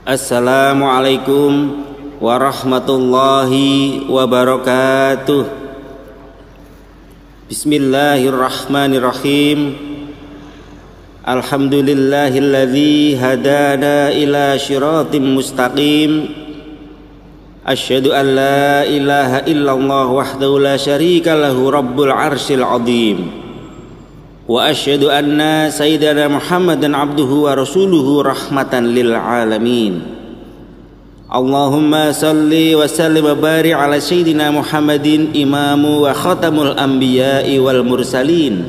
Assalamualaikum warahmatullahi wabarakatuh. Bismillahirrahmanirrahim. Alhamdulillahilladzi hadana ila syiratim mustaqim. Asyhadu an la ilaha illallah wahdahu la syarika lahu rabbul arsyil azim. Wa asyhadu anna sayyidana Muhammadan abduhu wa rasuluhu rahmatan lil alamin. Allahumma salli wa sallim wa barik ala sayyidina Muhammadin imamu wa khatamul anbiya'i wal mursalin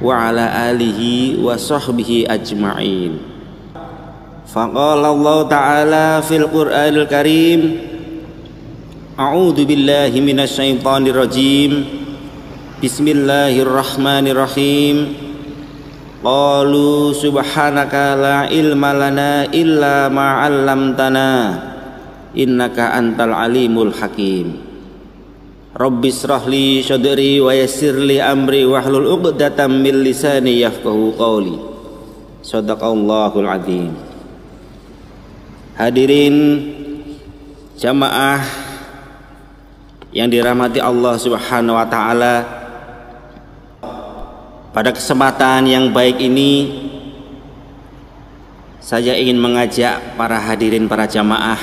wa ala alihi wa sahbihi ajma'in. Faqala Allah ta'ala fil Qur'anil Karim, a'udzu billahi minasy syaithanir rajim. Bismillahirrahmanirrahim. Qalu subhanaka la ilma lana illa ma 'allamtana innaka antal alimul hakim. Rabbishrah li sadri wa yassir li amri wahlul 'uqdatam min lisani yafqahu qawli. Shadaqallahul azim. Hadirin jamaah yang dirahmati Allah Subhanahu wa taala, pada kesempatan yang baik ini saya ingin mengajak para hadirin, para jamaah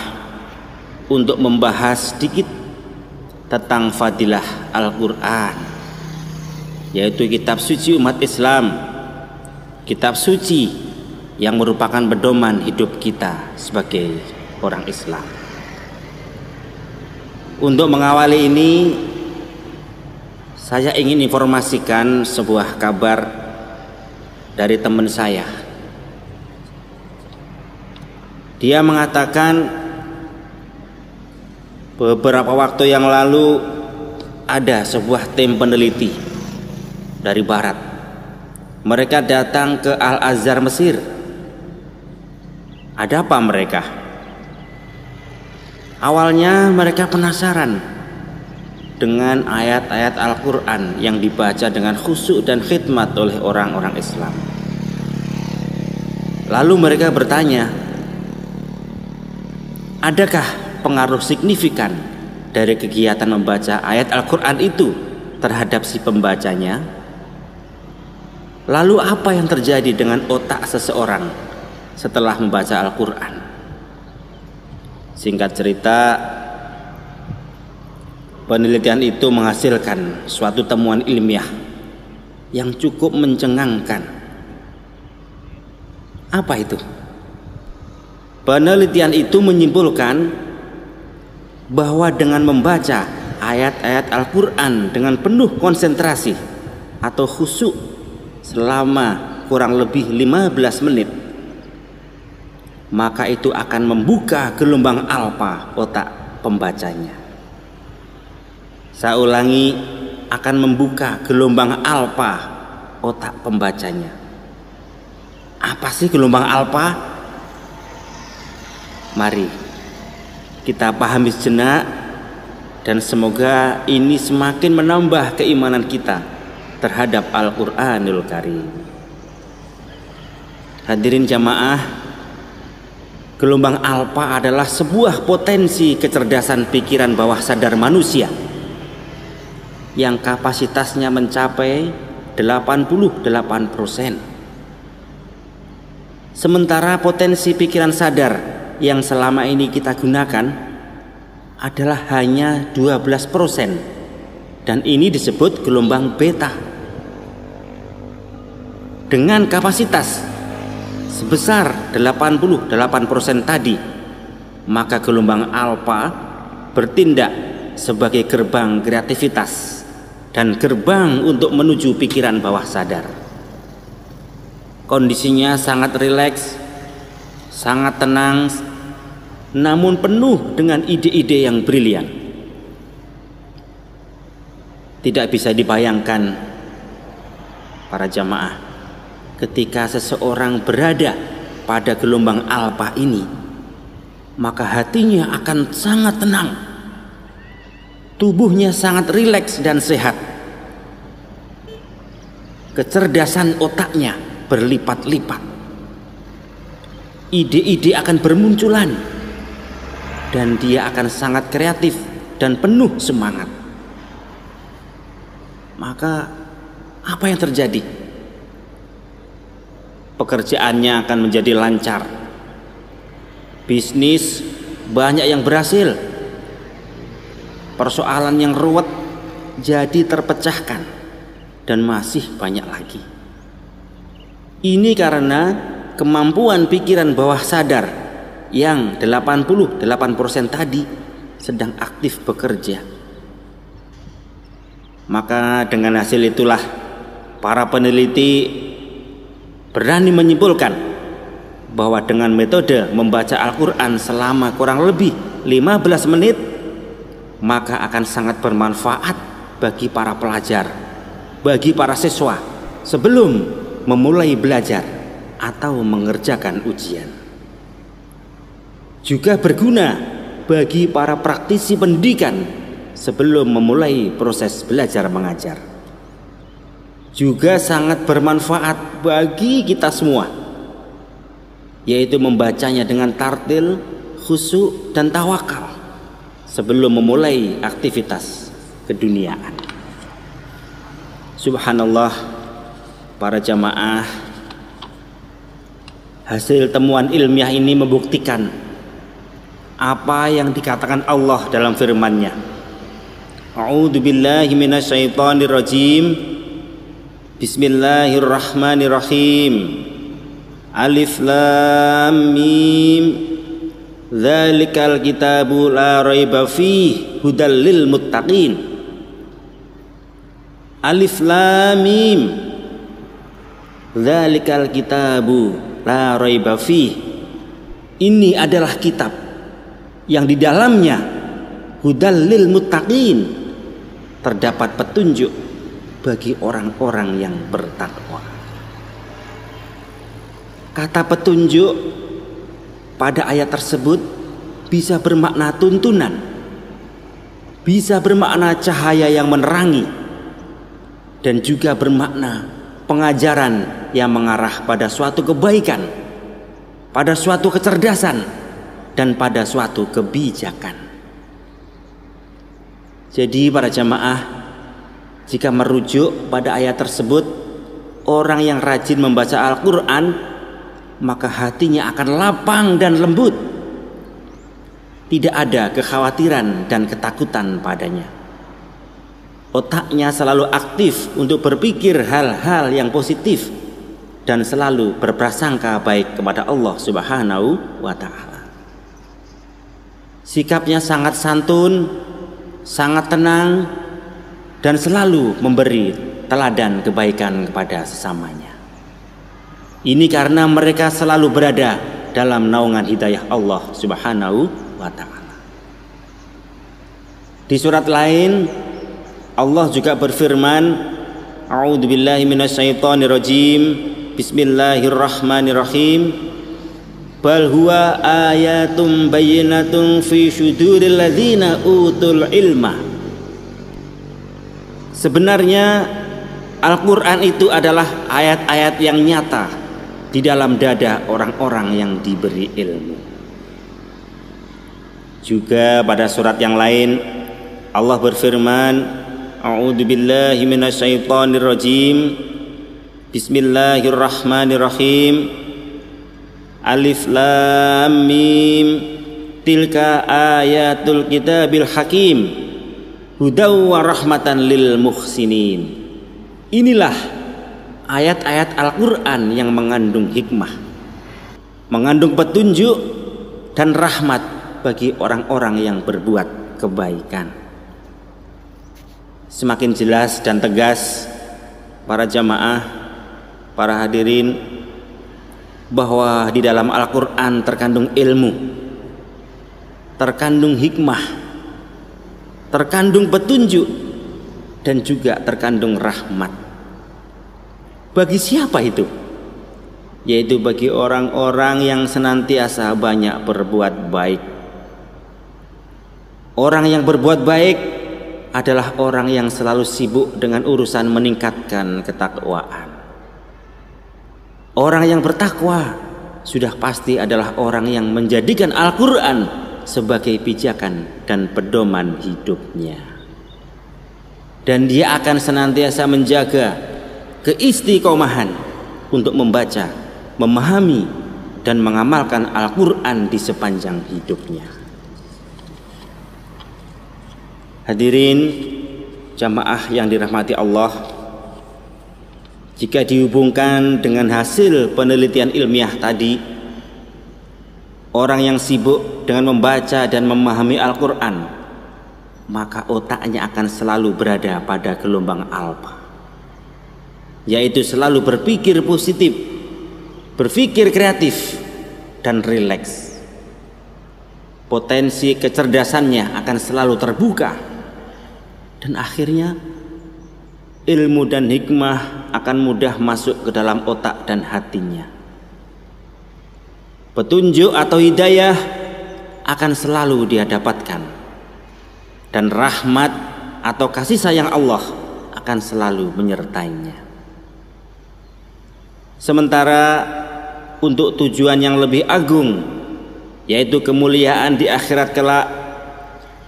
untuk membahas sedikit tentang fadilah Al-Quran, yaitu kitab suci umat Islam, kitab suci yang merupakan pedoman hidup kita sebagai orang Islam. Untuk mengawali ini, saya ingin informasikan sebuah kabar dari teman saya. Dia mengatakan beberapa waktu yang lalu ada sebuah tim peneliti dari barat. Mereka datang ke Al-Azhar Mesir. Ada apa mereka? Awalnya mereka penasaran dengan ayat-ayat Al-Quran yang dibaca dengan khusyuk dan khidmat oleh orang-orang Islam. Lalu mereka bertanya, adakah pengaruh signifikan dari kegiatan membaca ayat Al-Quran itu terhadap si pembacanya? Lalu apa yang terjadi dengan otak seseorang setelah membaca Al-Quran? Singkat cerita, penelitian itu menghasilkan suatu temuan ilmiah yang cukup mencengangkan. Apa itu? Penelitian itu menyimpulkan bahwa dengan membaca ayat-ayat Al-Quran dengan penuh konsentrasi atau khusyuk selama kurang lebih 15 menit, maka itu akan membuka gelombang alfa otak pembacanya. Saya ulangi, akan membuka gelombang alfa otak pembacanya. Apa sih gelombang alfa? Mari kita pahami sejenak, dan semoga ini semakin menambah keimanan kita terhadap Al-Quranul Karim. Hadirin jamaah, gelombang alfa adalah sebuah potensi kecerdasan pikiran bawah sadar manusia yang kapasitasnya mencapai 88%. Sementara potensi pikiran sadar yang selama ini kita gunakan adalah hanya 12%, dan ini disebut gelombang beta. Dengan kapasitas sebesar 88% tadi, maka gelombang alfa bertindak sebagai gerbang kreativitas dan gerbang untuk menuju pikiran bawah sadar. Kondisinya sangat rileks, sangat tenang, namun penuh dengan ide-ide yang brilian. Tidak bisa dibayangkan para jamaah, ketika seseorang berada pada gelombang alfa ini, maka hatinya akan sangat tenang, tubuhnya sangat rileks dan sehat, kecerdasan otaknya berlipat-lipat. ide-ide akan bermunculan, dan dia akan sangat kreatif dan penuh semangat. Maka apa yang terjadi? Pekerjaannya akan menjadi lancar, bisnis banyak yang berhasil, persoalan yang ruwet jadi terpecahkan, dan masih banyak lagi. Ini karena kemampuan pikiran bawah sadar yang 88% tadi sedang aktif bekerja. Maka dengan hasil itulah para peneliti berani menyimpulkan bahwa dengan metode membaca Al-Quran selama kurang lebih 15 menit maka akan sangat bermanfaat bagi para pelajar, bagi para siswa sebelum memulai belajar atau mengerjakan ujian. Juga berguna bagi para praktisi pendidikan sebelum memulai proses belajar mengajar. Juga sangat bermanfaat bagi kita semua, yaitu membacanya dengan tartil, khusyuk dan tawakal sebelum memulai aktivitas keduniaan. Subhanallah, para jamaah, hasil temuan ilmiah ini membuktikan apa yang dikatakan Allah dalam firman-Nya. A'udzu billahi minasyaitonir rajim. Bismillahirrahmanirrahim. Alif lam mim. Dzalikal kitabu la raiba fihi hudal lil muttaqin. Alif lam mim. Dzalikal kitabu la raiba fihi. Ini adalah kitab yang di dalamnya hudal lil muttaqin, terdapat petunjuk bagi orang-orang yang bertakwa. Kata petunjuk pada ayat tersebut bisa bermakna tuntunan, bisa bermakna cahaya yang menerangi, dan juga bermakna pengajaran yang mengarah pada suatu kebaikan, pada suatu kecerdasan, dan pada suatu kebijakan. Jadi para jamaah, jika merujuk pada ayat tersebut, orang yang rajin membaca Al-Quran maka hatinya akan lapang dan lembut, tidak ada kekhawatiran dan ketakutan padanya. Otaknya selalu aktif untuk berpikir hal-hal yang positif dan selalu berprasangka baik kepada Allah Subhanahu wa Ta'ala. Sikapnya sangat santun, sangat tenang, dan selalu memberi teladan kebaikan kepada sesamanya. Ini karena mereka selalu berada dalam naungan hidayah Allah Subhanahu wa Ta'ala. Di surat lain Allah juga berfirman, A'udzu billahi minasyaitonir rajim. Bismillahirrahmanirrahim. Bal huwa ayatum bayyinatun fi syuduril ladzina utul ilma. Sebenarnya Al-Quran itu adalah ayat-ayat yang nyata di dalam dada orang-orang yang diberi ilmu. Juga pada surat yang lain Allah berfirman, A'udzu billahi minasyaitonir rajim. Bismillahirrahmanirrahim. Alif lam mim. Tilka ayatul kitabil hakim. Hudaw wa rahmatan lil muhsinin. Inilah ayat-ayat Al-Quran yang mengandung hikmah, mengandung petunjuk dan rahmat bagi orang-orang yang berbuat kebaikan. Semakin jelas dan tegas para jamaah, para hadirin, bahwa di dalam Al-Quran terkandung ilmu, terkandung hikmah, terkandung petunjuk, dan juga terkandung rahmat. Bagi siapa itu? Yaitu bagi orang-orang yang senantiasa banyak berbuat baik. Orang yang berbuat baik adalah orang yang selalu sibuk dengan urusan meningkatkan ketakwaan. Orang yang bertakwa sudah pasti adalah orang yang menjadikan Al-Quran sebagai pijakan dan pedoman hidupnya. Dan dia akan senantiasa menjaga keistiqomahan untuk membaca, memahami, dan mengamalkan Al-Quran di sepanjang hidupnya. Hadirin jamaah yang dirahmati Allah, jika dihubungkan dengan hasil penelitian ilmiah tadi, orang yang sibuk dengan membaca dan memahami Al-Quran, maka otaknya akan selalu berada pada gelombang alfa, yaitu selalu berpikir positif, berpikir kreatif, dan rileks. Potensi kecerdasannya akan selalu terbuka, dan akhirnya ilmu dan hikmah akan mudah masuk ke dalam otak dan hatinya. Petunjuk atau hidayah akan selalu dia dapatkan, dan rahmat atau kasih sayang Allah akan selalu menyertainya. Sementara untuk tujuan yang lebih agung, yaitu kemuliaan di akhirat kelak,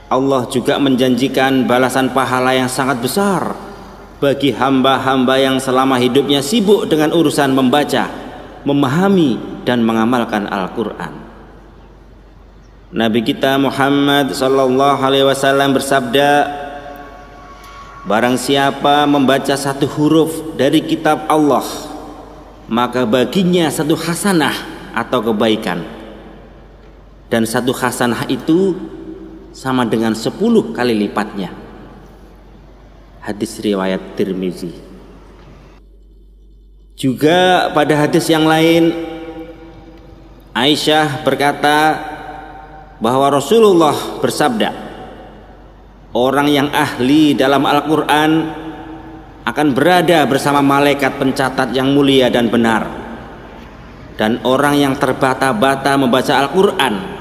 Allah juga menjanjikan balasan pahala yang sangat besar bagi hamba-hamba yang selama hidupnya sibuk dengan urusan membaca, memahami, dan mengamalkan Al-Quran. Nabi kita Muhammad SAW bersabda, barang siapa membaca satu huruf dari kitab Allah, maka baginya satu hasanah atau kebaikan, dan satu hasanah itu sama dengan 10 kali lipatnya. Hadis riwayat Tirmizi. Juga pada hadis yang lain, Aisyah berkata bahwa Rasulullah bersabda, orang yang ahli dalam Al-Quran akan berada bersama malaikat pencatat yang mulia dan benar, dan orang yang terbata-bata membaca Al-Quran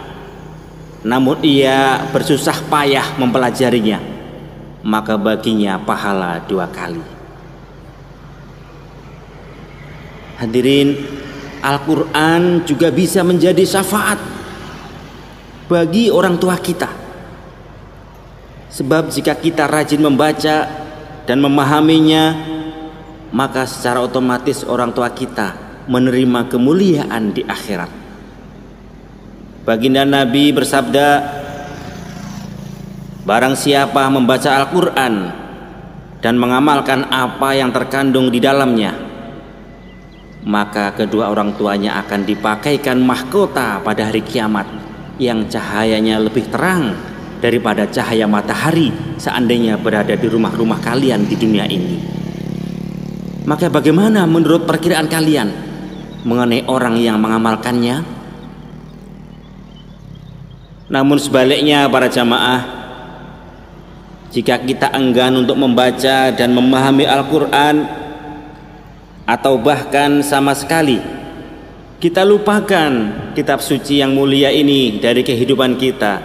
namun ia bersusah payah mempelajarinya, maka baginya pahala 2 kali. Hadirin, Al-Quran juga bisa menjadi syafaat bagi orang tua kita. Sebab jika kita rajin membaca dan memahaminya, maka secara otomatis orang tua kita menerima kemuliaan di akhirat. Baginda Nabi bersabda, barang siapa membaca Al-Quran dan mengamalkan apa yang terkandung di dalamnya, maka kedua orang tuanya akan dipakaikan mahkota pada hari kiamat yang cahayanya lebih terang daripada cahaya matahari seandainya berada di rumah-rumah kalian di dunia ini. Maka bagaimana menurut perkiraan kalian mengenai orang yang mengamalkannya? Namun sebaliknya para jamaah, jika kita enggan untuk membaca dan memahami Al-Quran, atau bahkan sama sekali kita lupakan kitab suci yang mulia ini dari kehidupan kita,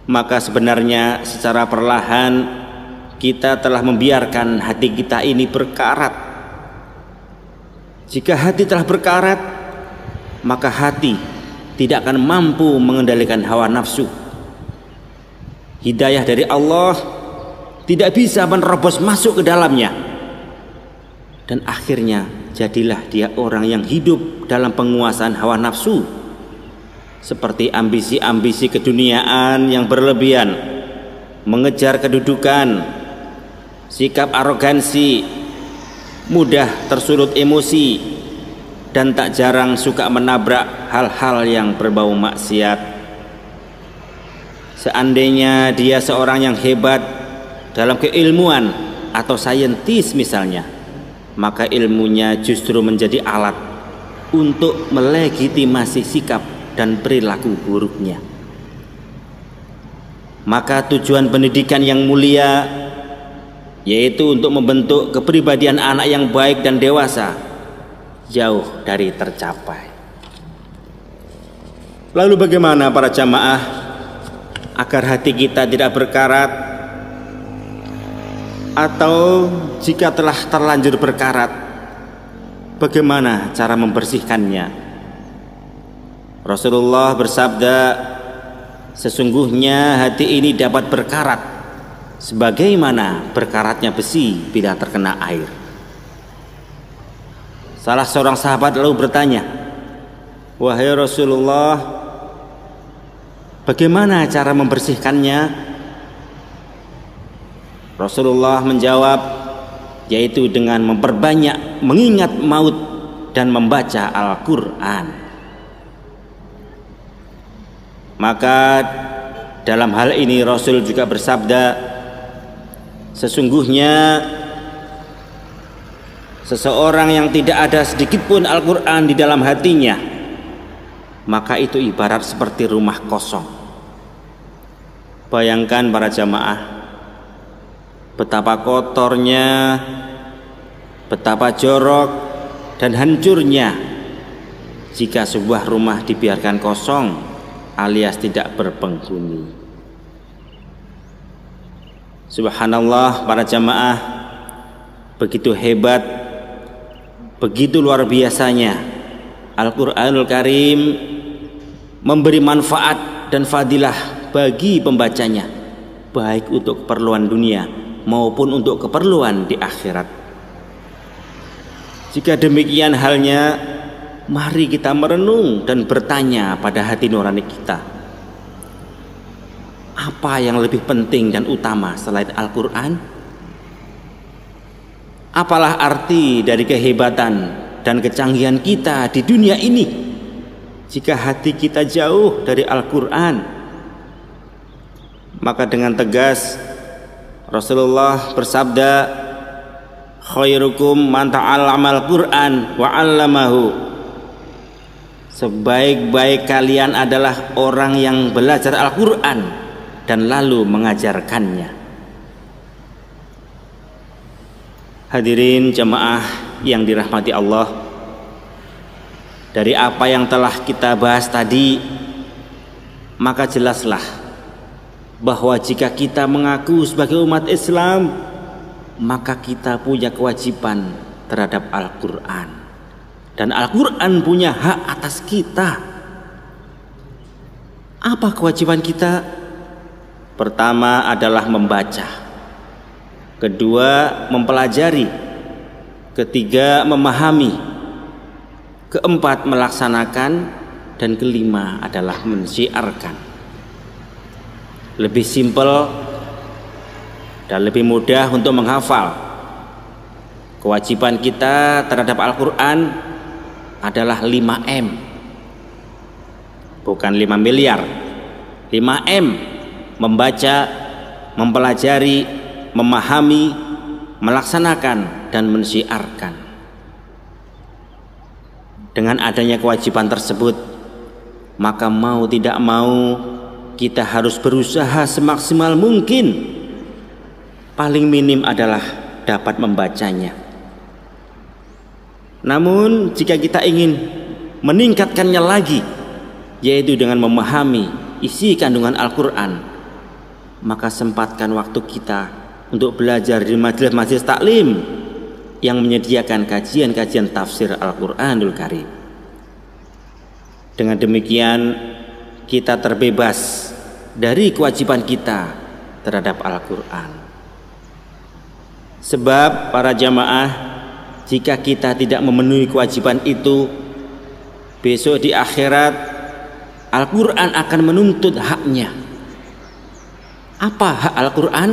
maka sebenarnya secara perlahan kita telah membiarkan hati kita ini berkarat. Jika hati telah berkarat, maka hati tidak akan mampu mengendalikan hawa nafsu. Hidayah dari Allah tidak bisa menerobos masuk ke dalamnya, dan akhirnya jadilah dia orang yang hidup dalam penguasaan hawa nafsu, seperti ambisi-ambisi keduniaan yang berlebihan, mengejar kedudukan, sikap arogansi, mudah tersulut emosi, dan tak jarang suka menabrak hal-hal yang berbau maksiat. Seandainya dia seorang yang hebat dalam keilmuan atau saintis misalnya, maka ilmunya justru menjadi alat untuk melegitimasi sikap dan perilaku buruknya. Maka tujuan pendidikan yang mulia, yaitu untuk membentuk kepribadian anak yang baik dan dewasa, jauh dari tercapai. Lalu bagaimana para jamaah agar hati kita tidak berkarat, atau jika telah terlanjur berkarat, bagaimana cara membersihkannya? Rasulullah bersabda, sesungguhnya hati ini dapat berkarat sebagaimana berkaratnya besi bila terkena air. Salah seorang sahabat lalu bertanya, wahai Rasulullah, bagaimana cara membersihkannya? Rasulullah menjawab, yaitu dengan memperbanyak mengingat maut dan membaca Al-Quran. Maka dalam hal ini Rasul juga bersabda, sesungguhnya seseorang yang tidak ada sedikit pun Al-Quran di dalam hatinya, maka itu ibarat seperti rumah kosong. Bayangkan para jamaah, betapa kotornya, betapa jorok dan hancurnya jika sebuah rumah dibiarkan kosong alias tidak berpenghuni. Subhanallah para jamaah, begitu hebat, begitu luar biasanya Al-Quranul Karim memberi manfaat dan fadilah bagi pembacanya, baik untuk keperluan dunia maupun untuk keperluan di akhirat. Jika demikian halnya, mari kita merenung dan bertanya pada hati nurani kita, apa yang lebih penting dan utama selain Al-Quran? Apalah arti dari kehebatan dan kecanggihan kita di dunia ini jika hati kita jauh dari Al-Quran? Maka dengan tegas Rasulullah bersabda, khairukum man ta'allamal Qur'an wa 'allamahu. Sebaik-baik kalian adalah orang yang belajar Al-Quran dan lalu mengajarkannya. Hadirin jamaah yang dirahmati Allah, dari apa yang telah kita bahas tadi, maka jelaslah bahwa jika kita mengaku sebagai umat Islam, maka kita punya kewajiban terhadap Al-Quran, dan Al-Quran punya hak atas kita. Apa kewajiban kita? Pertama adalah membaca, kedua mempelajari, ketiga memahami, keempat melaksanakan, dan kelima adalah mensyiarkan. Lebih simpel dan lebih mudah untuk menghafal. Kewajiban kita terhadap Al-Quran adalah 5M, bukan 5 miliar. 5M: membaca, mempelajari, memahami, melaksanakan, dan mensyiarkan. Dengan adanya kewajiban tersebut, maka mau tidak mau kita harus berusaha semaksimal mungkin, paling minim adalah dapat membacanya. Namun jika kita ingin meningkatkannya lagi, yaitu dengan memahami isi kandungan Al-Quran, maka sempatkan waktu kita untuk belajar di majelis-majelis taklim yang menyediakan kajian-kajian tafsir Al-Quranul Karim. Dengan demikian kita terbebas dari kewajiban kita terhadap Al-Quran. Sebab para jamaah, jika kita tidak memenuhi kewajiban itu, besok di akhirat Al-Quran akan menuntut haknya. Apa hak Al-Quran?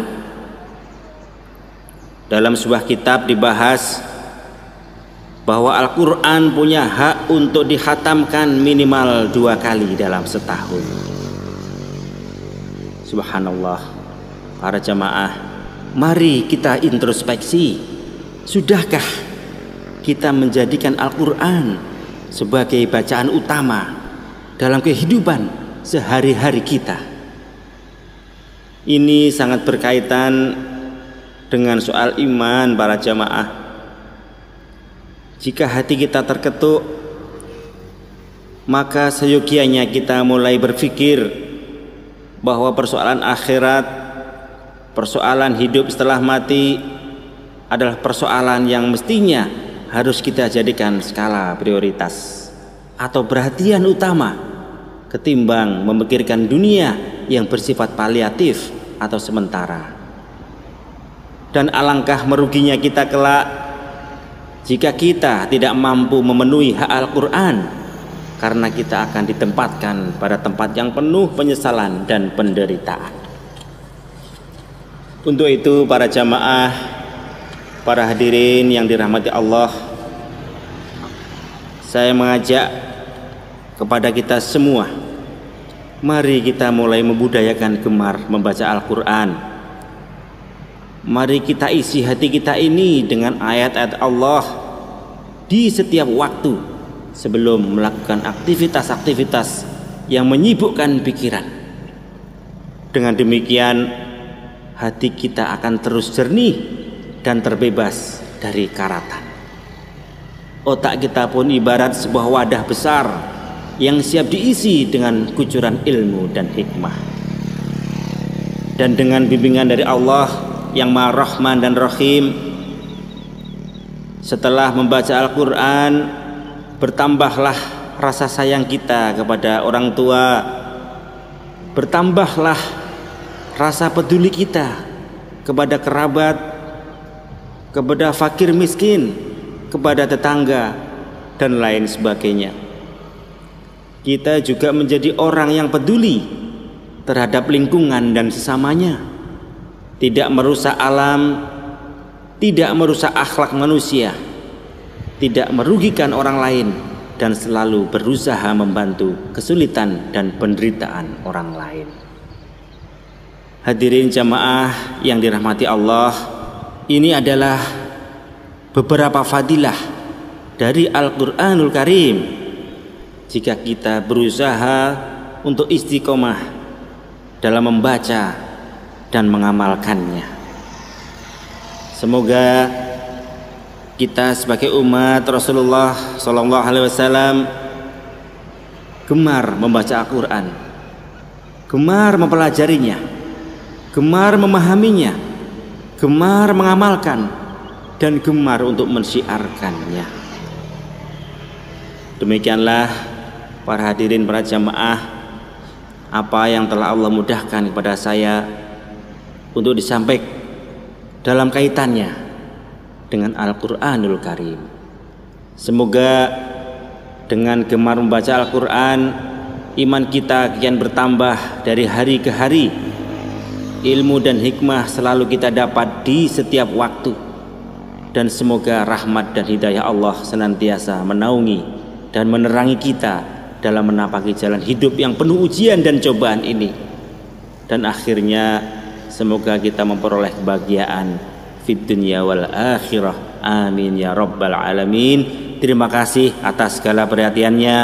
Dalam sebuah kitab dibahas bahwa Al-Quran punya hak untuk dikhatamkan minimal 2 kali dalam setahun. Subhanallah. Para jamaah, mari kita introspeksi. Sudahkah kita menjadikan Al-Quran sebagai bacaan utama dalam kehidupan sehari-hari kita? Ini sangat berkaitan dengan soal iman para jamaah. Jika hati kita terketuk, maka seyogianya kita mulai berpikir bahwa persoalan akhirat, persoalan hidup setelah mati adalah persoalan yang mestinya harus kita jadikan skala prioritas atau perhatian utama ketimbang memikirkan dunia yang bersifat paliatif atau sementara. Dan alangkah meruginya kita kelak jika kita tidak mampu memenuhi hak Al-Quran, karena kita akan ditempatkan pada tempat yang penuh penyesalan dan penderitaan. Untuk itu para jamaah, para hadirin yang dirahmati Allah, saya mengajak kepada kita semua, mari kita mulai membudayakan gemar membaca Al-Quran. Mari kita isi hati kita ini dengan ayat-ayat Allah di setiap waktu sebelum melakukan aktivitas-aktivitas yang menyibukkan pikiran. Dengan demikian hati kita akan terus jernih dan terbebas dari karatan. Otak kita pun ibarat sebuah wadah besar yang siap diisi dengan kucuran ilmu dan hikmah. Dan dengan bimbingan dari Allah yang Maha Rahman dan Rahim, setelah membaca Al-Quran, bertambahlah rasa sayang kita kepada orang tua, bertambahlah rasa peduli kita kepada kerabat, kepada fakir miskin, kepada tetangga, dan lain sebagainya. Kita juga menjadi orang yang peduli terhadap lingkungan dan sesamanya, tidak merusak alam, tidak merusak akhlak manusia, tidak merugikan orang lain, dan selalu berusaha membantu kesulitan dan penderitaan orang lain. Hadirin jamaah yang dirahmati Allah, ini adalah beberapa fadilah dari Al-Quranul Karim jika kita berusaha untuk istiqomah dalam membaca dan mengamalkannya. Semoga kita sebagai umat Rasulullah SAW gemar membaca Al-Quran, gemar mempelajarinya, gemar memahaminya, gemar mengamalkan, dan gemar untuk mensyiarkannya. Demikianlah para hadirin, para jamaah, apa yang telah Allah mudahkan kepada saya untuk disampaikan dalam kaitannya dengan Al-Quranul Karim. Semoga dengan gemar membaca Al-Quran, iman kita kian bertambah dari hari ke hari. Ilmu dan hikmah selalu kita dapat di setiap waktu. Dan semoga rahmat dan hidayah Allah senantiasa menaungi dan menerangi kita dalam menapaki jalan hidup yang penuh ujian dan cobaan ini. Dan akhirnya semoga kita memperoleh kebahagiaan fid dunya wal akhirah. Amin ya rabbal alamin. Terima kasih atas segala perhatiannya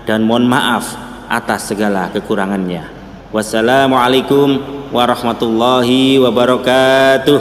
dan mohon maaf atas segala kekurangannya. Wassalamualaikum warahmatullahi wabarakatuh.